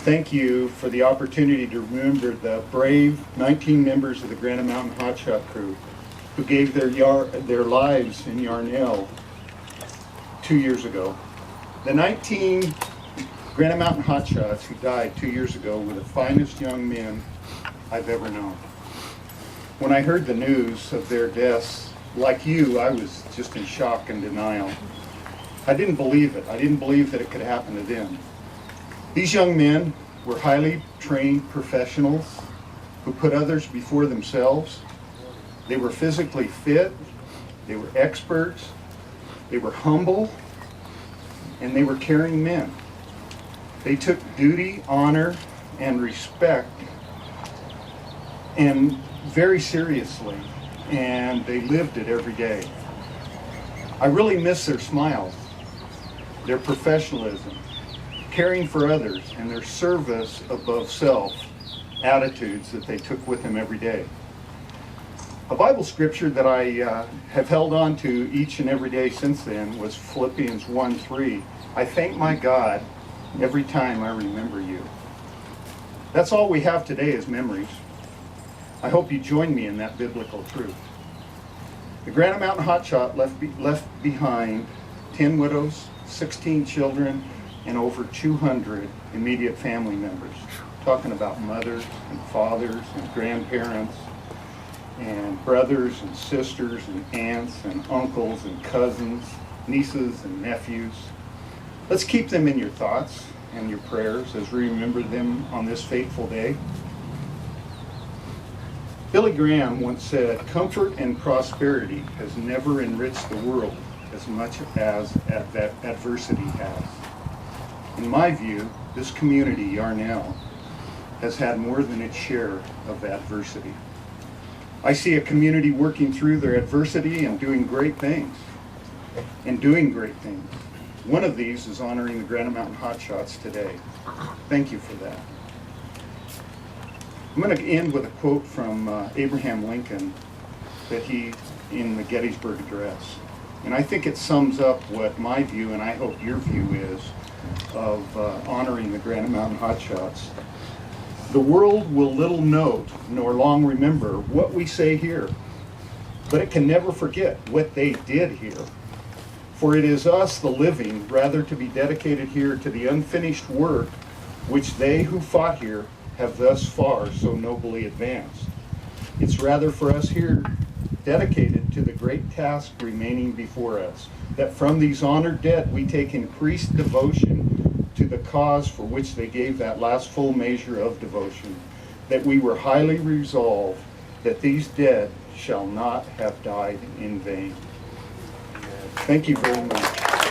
thank you for the opportunity to remember the brave 19 members of the Granite Mountain Hotshot crew who gave their lives in Yarnell 2 years ago. The 19 Granite Mountain Hotshots who died 2 years ago were the finest young men I've ever known. When I heard the news of their deaths, like you, I was just in shock and denial. I didn't believe it. I didn't believe that it could happen to them. These young men were highly trained professionals who put others before themselves. They were physically fit, they were experts, they were humble, and they were caring men. They took duty, honor, and respect and very seriously, and they lived it every day. I really miss their smiles, their professionalism, caring for others, and their service above self attitudes that they took with them every day. A Bible scripture that I have held on to each and every day since then was Philippians 1:3. I thank my God every time I remember you. That's all we have today is memories. I hope you join me in that biblical truth. The Granite Mountain Hotshot left behind 10 widows, 16 children, and over 200 immediate family members. Talking about mothers and fathers and grandparents and brothers and sisters and aunts and uncles and cousins, nieces and nephews. Let's keep them in your thoughts and your prayers as we remember them on this fateful day. Billy Graham once said, "Comfort and prosperity has never enriched the world as much as that adversity has." In my view, this community, Yarnell, has had more than its share of adversity. I see a community working through their adversity and doing great things. One of these is honoring the Granite Mountain Hotshots today. Thank you for that. I'm going to end with a quote from Abraham Lincoln that in the Gettysburg Address. And I think it sums up what my view, and I hope your view is, of honoring the Granite Mountain Hotshots. "The world will little note nor long remember what we say here, but it can never forget what they did here. For it is us, the living, rather to be dedicated here to the unfinished work which they who fought here have thus far so nobly advanced. It's rather for us here dedicated to the great task remaining before us, that from these honored dead we take increased devotion to the cause for which they gave that last full measure of devotion, that we were highly resolved that these dead shall not have died in vain." Thank you very much.